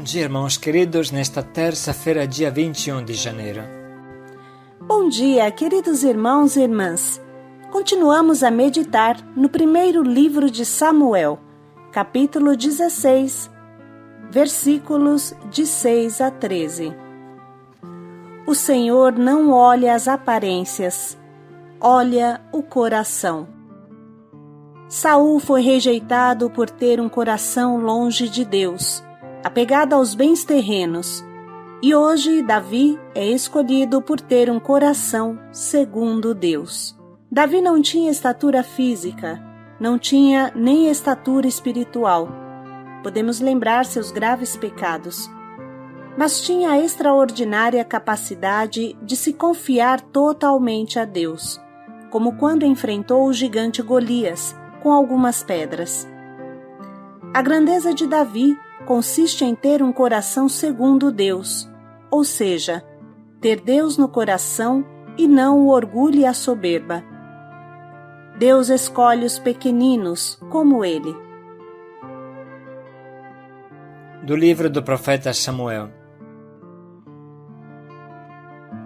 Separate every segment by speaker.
Speaker 1: dia, irmãos queridos, nesta terça-feira, dia 21 de janeiro.
Speaker 2: Bom dia, queridos irmãos e irmãs. Continuamos a meditar no primeiro livro de Samuel, capítulo 16, versículos de 6 a 13. O Senhor não olha as aparências, olha o coração. Saul foi rejeitado por ter um coração longe de Deus, apegado aos bens terrenos, e hoje Davi é escolhido por ter um coração segundo Deus. Davi não tinha estatura física, não tinha nem estatura espiritual. Podemos lembrar seus graves pecados, mas tinha a extraordinária capacidade de se confiar totalmente a Deus, como quando enfrentou o gigante Golias com algumas pedras. A grandeza de Davi consiste em ter um coração segundo Deus, ou seja, ter Deus no coração e não o orgulho e a soberba. Deus escolhe os pequeninos como ele.
Speaker 1: Do livro do profeta Samuel.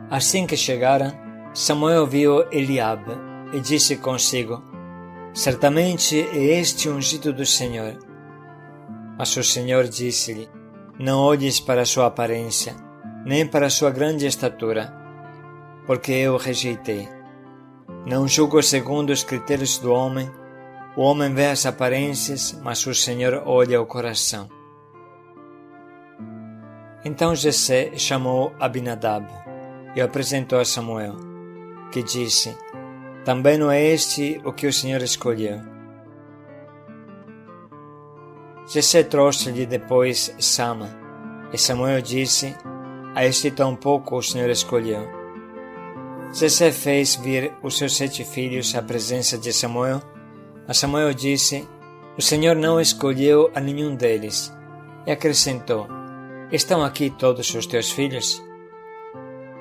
Speaker 1: Assim que chegaram, Samuel viu Eliabe e disse consigo: certamente é este ungido do Senhor. Mas o Senhor disse-lhe: não olhes para sua aparência, nem para sua grande estatura, porque eu o rejeitei. Não julgo segundo os critérios do homem. O homem vê as aparências, mas o Senhor olha o coração. Então Jessé chamou Abinadab e o apresentou a Samuel, que disse: também não é este o que o Senhor escolheu. Jessé trouxe-lhe depois Sama, e Samuel disse: a este tampouco o Senhor escolheu. Jessé fez vir os seus 7 filhos à presença de Samuel, mas Samuel disse: o Senhor não escolheu a nenhum deles. E acrescentou: estão aqui todos os teus filhos?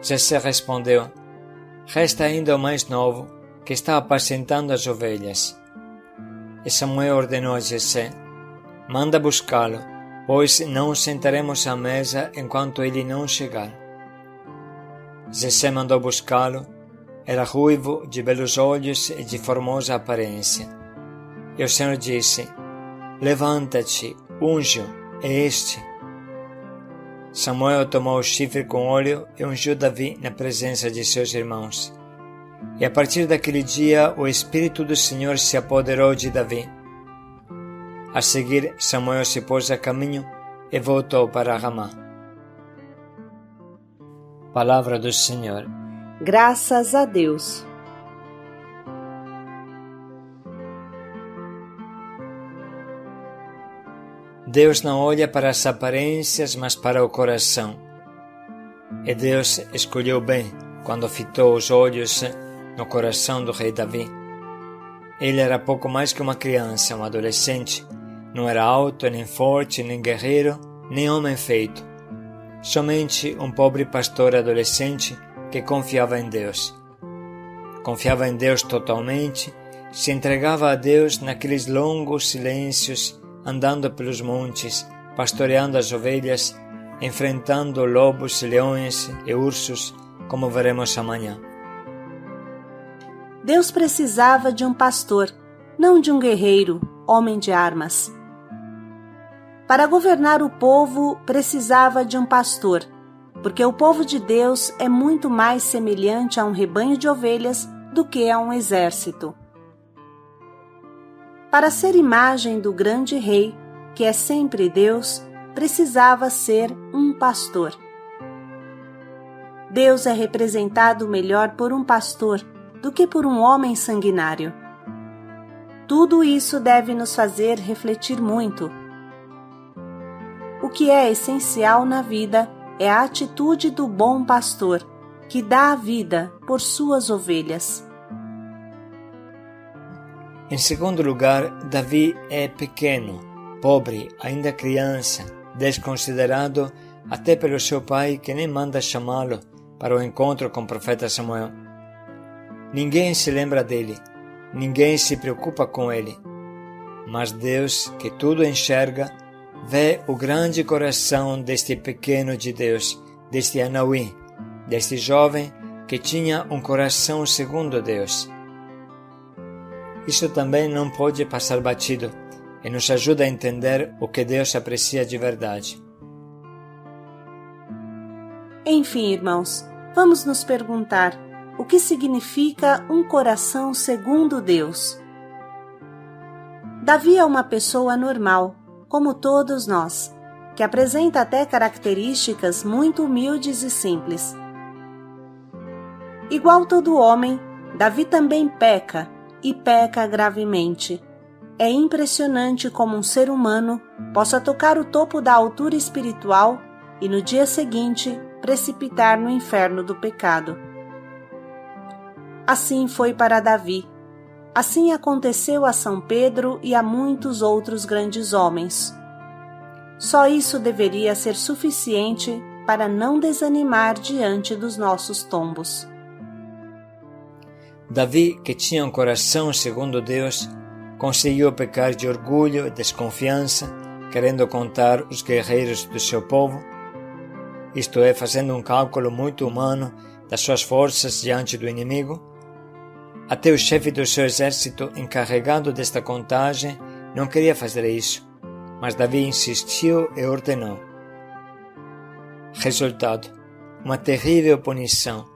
Speaker 1: Jessé respondeu: resta ainda o mais novo, que está apacentando as ovelhas. E Samuel ordenou a Jessé: manda buscá-lo, pois não sentaremos à mesa enquanto ele não chegar. Jessé mandou buscá-lo. Era ruivo, de belos olhos e de formosa aparência. E o Senhor disse: levanta-te, unge-o, é este. Samuel tomou o chifre com óleo e ungiu Davi na presença de seus irmãos. E a partir daquele dia o Espírito do Senhor se apoderou de Davi. A seguir, Samuel se pôs a caminho e voltou para Ramá. Palavra do Senhor.
Speaker 2: Graças a Deus.
Speaker 1: Deus não olha para as aparências, mas para o coração. E Deus escolheu bem quando fitou os olhos no coração do rei Davi. Ele era pouco mais que uma criança, um adolescente. Não era alto, nem forte, nem guerreiro, nem homem feito. Somente um pobre pastor adolescente que confiava em Deus. Confiava em Deus totalmente, se entregava a Deus naqueles longos silêncios, andando pelos montes, pastoreando as ovelhas, enfrentando lobos, leões e ursos, como veremos amanhã.
Speaker 2: Deus precisava de um pastor, não de um guerreiro, homem de armas. Para governar o povo, precisava de um pastor, porque o povo de Deus é muito mais semelhante a um rebanho de ovelhas do que a um exército. Para ser imagem do grande rei, que é sempre Deus, precisava ser um pastor. Deus é representado melhor por um pastor do que por um homem sanguinário. Tudo isso deve nos fazer refletir muito. O que é essencial na vida é a atitude do bom pastor, que dá a vida por suas ovelhas.
Speaker 1: Em segundo lugar, Davi é pequeno, pobre, ainda criança, desconsiderado até pelo seu pai, que nem manda chamá-lo para o encontro com o profeta Samuel. Ninguém se lembra dele, ninguém se preocupa com ele. Mas Deus, que tudo enxerga, vê o grande coração deste pequeno de Deus, deste Anauí, deste jovem que tinha um coração segundo Deus. Isso também não pode passar batido e nos ajuda a entender o que Deus aprecia de verdade.
Speaker 2: Enfim, irmãos, vamos nos perguntar o que significa um coração segundo Deus. Davi é uma pessoa normal, como todos nós, que apresenta até características muito humildes e simples. Igual todo homem, Davi também peca, e peca gravemente. É impressionante como um ser humano possa tocar o topo da altura espiritual e no dia seguinte precipitar no inferno do pecado. Assim foi para Davi. Assim aconteceu a São Pedro e a muitos outros grandes homens. Só isso deveria ser suficiente para não desanimar diante dos nossos tombos.
Speaker 1: Davi, que tinha um coração segundo Deus, conseguiu pecar de orgulho e desconfiança, querendo contar os guerreiros do seu povo, isto é, fazendo um cálculo muito humano das suas forças diante do inimigo. Até o chefe do seu exército, encarregado desta contagem, não queria fazer isso, mas Davi insistiu e ordenou. Resultado: uma terrível punição,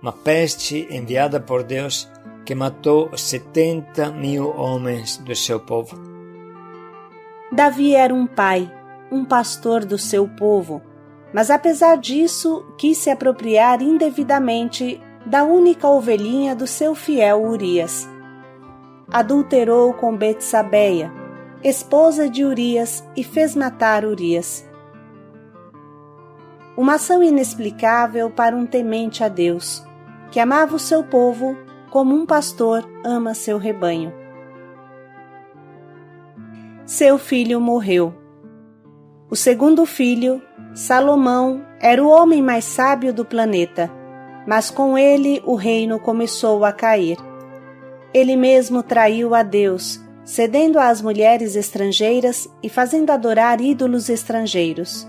Speaker 1: uma peste enviada por Deus que matou 70.000 homens do seu povo.
Speaker 2: Davi era um pai, um pastor do seu povo, mas apesar disso quis se apropriar indevidamente da única ovelhinha do seu fiel Urias. Adulterou com Betsabeia, esposa de Urias, e fez matar Urias. Uma ação inexplicável para um temente a Deus, que amava o seu povo como um pastor ama seu rebanho. Seu filho morreu. O segundo filho, Salomão, era o homem mais sábio do planeta, mas com ele o reino começou a cair. Ele mesmo traiu a Deus, cedendo às mulheres estrangeiras e fazendo adorar ídolos estrangeiros.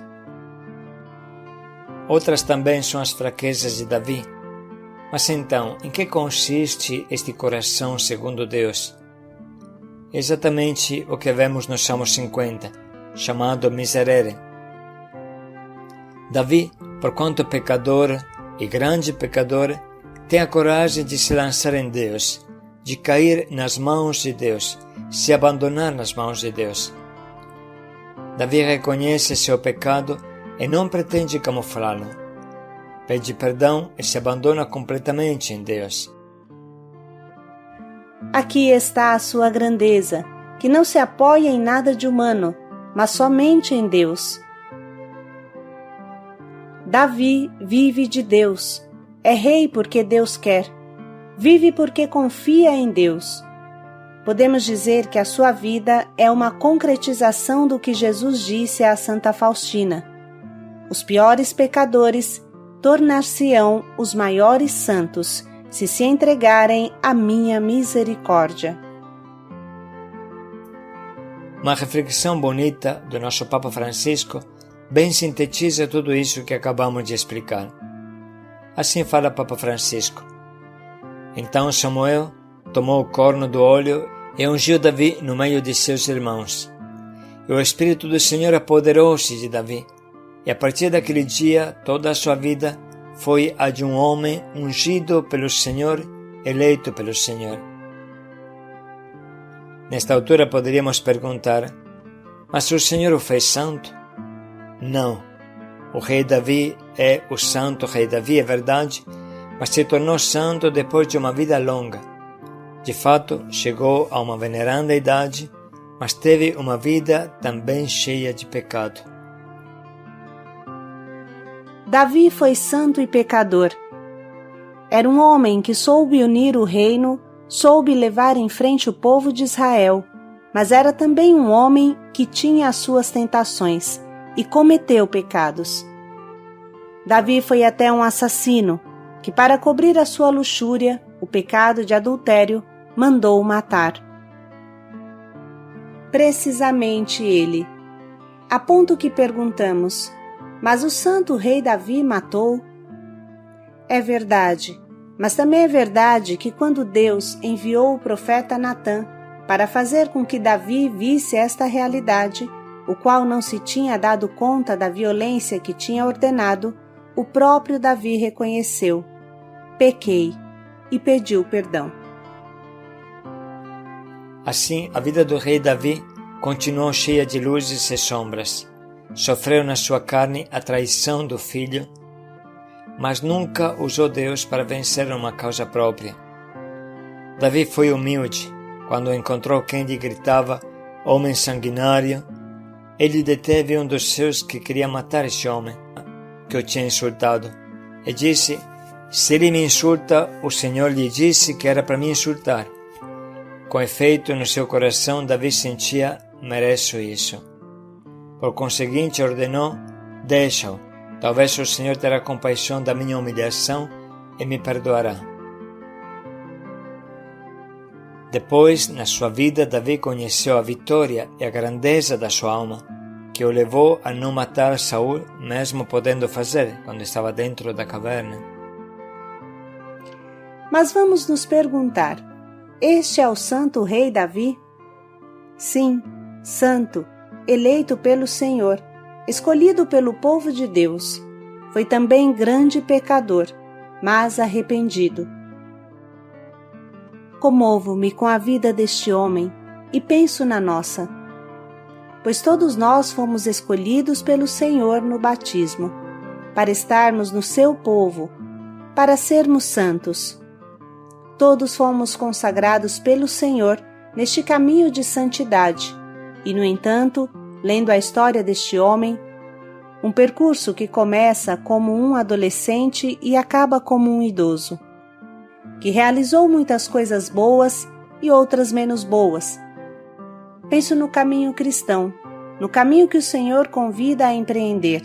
Speaker 1: Outras também são as fraquezas de Davi. Mas então, em que consiste este coração segundo Deus? Exatamente o que vemos no Salmo 50, chamado Miserere. Davi, por quanto pecador e grande pecador, tem a coragem de se lançar em Deus, de cair nas mãos de Deus, se abandonar nas mãos de Deus. Davi reconhece seu pecado e não pretende camuflá-lo. Pede perdão e se abandona completamente em Deus.
Speaker 2: Aqui está a sua grandeza, que não se apoia em nada de humano, mas somente em Deus. Davi vive de Deus, é rei porque Deus quer, vive porque confia em Deus. Podemos dizer que a sua vida é uma concretização do que Jesus disse a Santa Faustina: os piores pecadores tornar-se-ão os maiores santos, se entregarem à minha misericórdia.
Speaker 1: Uma reflexão bonita do nosso Papa Francisco bem sintetiza tudo isso que acabamos de explicar. Assim fala Papa Francisco: então Samuel tomou o corno do óleo e ungiu Davi no meio de seus irmãos. E o Espírito do Senhor apoderou-se de Davi, e a partir daquele dia toda a sua vida foi a de um homem ungido pelo Senhor, eleito pelo Senhor. Nesta altura poderíamos perguntar: mas o Senhor o fez santo? Não. O rei Davi é o santo rei Davi, é verdade, mas se tornou santo depois de uma vida longa. De fato, chegou a uma veneranda idade, mas teve uma vida também cheia de pecado.
Speaker 2: Davi foi santo e pecador. Era um homem que soube unir o reino, soube levar em frente o povo de Israel, mas era também um homem que tinha as suas tentações e cometeu pecados. Davi foi até um assassino, que para cobrir a sua luxúria, o pecado de adultério, mandou matar. Precisamente ele. a ponto que perguntamos: mas o santo rei Davi matou? É verdade, mas também é verdade que quando Deus enviou o profeta Natã para fazer com que Davi visse esta realidade, o qual não se tinha dado conta da violência que tinha ordenado, o próprio Davi reconheceu: pequei, e pediu perdão.
Speaker 1: Assim, a vida do rei Davi continuou cheia de luzes e sombras. Sofreu na sua carne a traição do filho, mas nunca usou Deus para vencer uma causa própria. Davi foi humilde. Quando encontrou quem lhe gritava "homem sanguinário", ele deteve um dos seus que queria matar esse homem, que o tinha insultado, e disse: "Se ele me insulta, o Senhor lhe disse que era para me insultar." Com efeito, no seu coração, Davi sentia: "Mereço isso." Por conseguinte, ordenou: "Deixa-o. Talvez o Senhor terá compaixão da minha humilhação e me perdoará." Depois, na sua vida, Davi conheceu a vitória e a grandeza da sua alma, que o levou a não matar Saul, mesmo podendo fazer, quando estava dentro da caverna.
Speaker 2: Mas vamos nos perguntar: este é o santo rei Davi? Sim, santo, eleito pelo Senhor, escolhido pelo povo de Deus. Foi também grande pecador, mas arrependido. Comovo-me com a vida deste homem e penso na nossa, pois todos nós fomos escolhidos pelo Senhor no batismo, para estarmos no seu povo, para sermos santos. Todos fomos consagrados pelo Senhor neste caminho de santidade, e, no entanto, lendo a história deste homem, um percurso que começa como um adolescente e acaba como um idoso, que realizou muitas coisas boas e outras menos boas. Penso no caminho cristão, no caminho que o Senhor convida a empreender.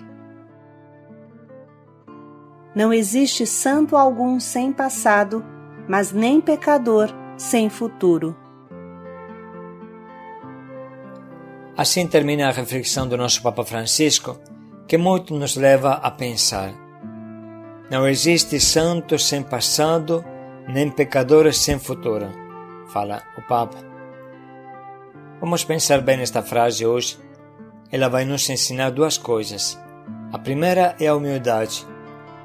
Speaker 2: Não existe santo algum sem passado, mas nem pecador sem futuro.
Speaker 1: Assim termina a reflexão do nosso Papa Francisco, que muito nos leva a pensar: não existe santo sem passado, nem pecador sem futuro, fala o Papa. Vamos pensar bem nesta frase hoje. Ela vai nos ensinar duas coisas. A primeira é a humildade,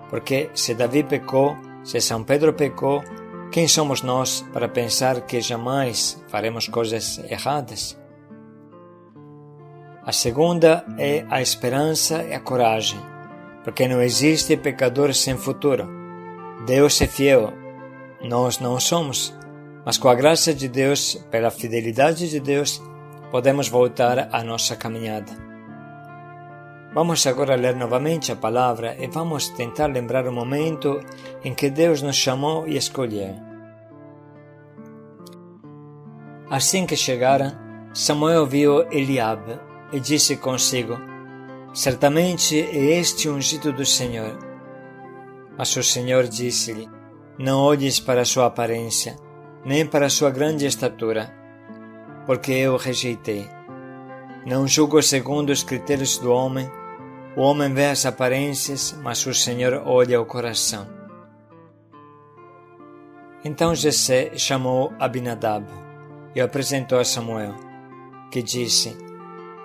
Speaker 1: porque se Davi pecou, se São Pedro pecou, quem somos nós para pensar que jamais faremos coisas erradas? A segunda é a esperança e a coragem, porque não existe pecador sem futuro. Deus é fiel, nós não somos, mas com a graça de Deus, pela fidelidade de Deus, podemos voltar à nossa caminhada. Vamos agora ler novamente a palavra e vamos tentar lembrar o momento em que Deus nos chamou e escolheu. Assim que chegaram, Samuel viu Eliabe e disse consigo: certamente é este ungido do Senhor. Mas o Senhor disse-lhe: não olhes para a sua aparência, nem para a sua grande estatura, porque eu o rejeitei. Não julgo segundo os critérios do homem. O homem vê as aparências, mas o Senhor olha o coração. Então Jessé chamou Abinadab e o apresentou a Samuel, que disse: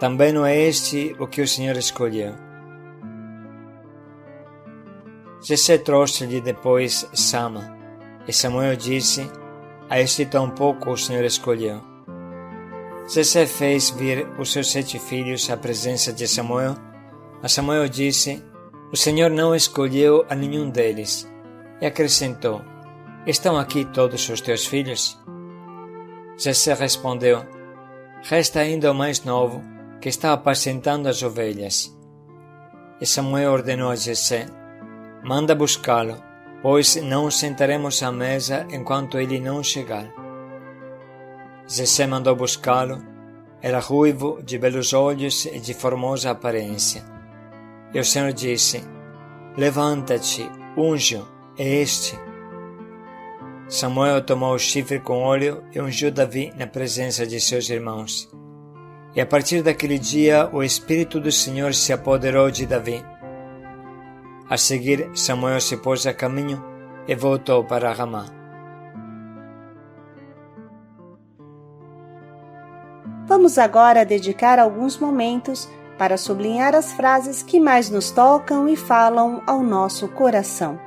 Speaker 1: também não é este o que o Senhor escolheu. Jessé trouxe-lhe depois Sama, e Samuel disse: a este tampouco o Senhor escolheu. Jessé fez vir os seus 7 filhos à presença de Samuel, mas Samuel disse: o Senhor não escolheu a nenhum deles. E acrescentou: estão aqui todos os teus filhos? Jessé respondeu: resta ainda o mais novo, que está apacentando as ovelhas. E Samuel ordenou a Jessé: manda buscá-lo, pois não o sentaremos à mesa enquanto ele não chegar. Jessé mandou buscá-lo. Era ruivo, de belos olhos e de formosa aparência. E o Senhor disse: levanta-te, unge-o, é este. Samuel tomou o chifre com óleo e ungiu Davi na presença de seus irmãos. E a partir daquele dia, o Espírito do Senhor se apoderou de Davi. A seguir, Samuel se pôs a caminho e voltou para Ramá.
Speaker 2: Vamos agora dedicar alguns momentos para sublinhar as frases que mais nos tocam e falam ao nosso coração.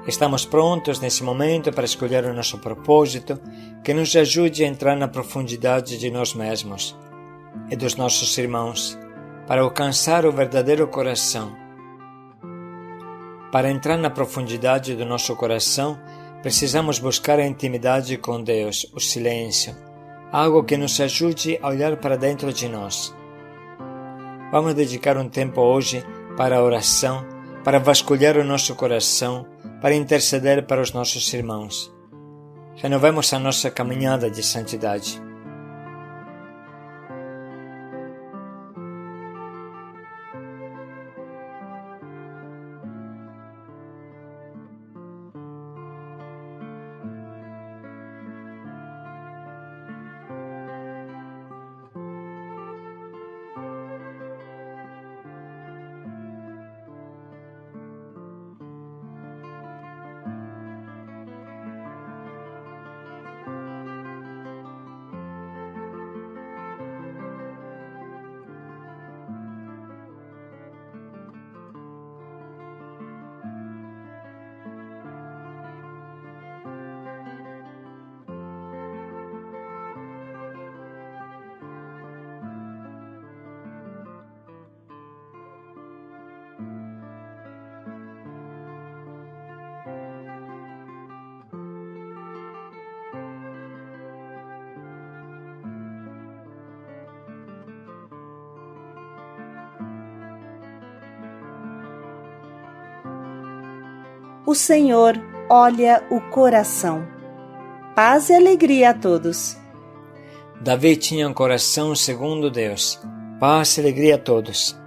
Speaker 1: Estamos prontos nesse momento para escolher o nosso propósito que nos ajude a entrar na profundidade de nós mesmos e dos nossos irmãos para alcançar o verdadeiro coração. Para entrar na profundidade do nosso coração, precisamos buscar a intimidade com Deus, o silêncio, algo que nos ajude a olhar para dentro de nós. Vamos dedicar um tempo hoje para a oração, para vasculhar o nosso coração, para interceder para os nossos irmãos. Renovemos a nossa caminhada de santidade.
Speaker 2: O Senhor olha o coração. Paz e alegria a todos.
Speaker 1: Davi tinha um coração segundo Deus. Paz e alegria a todos.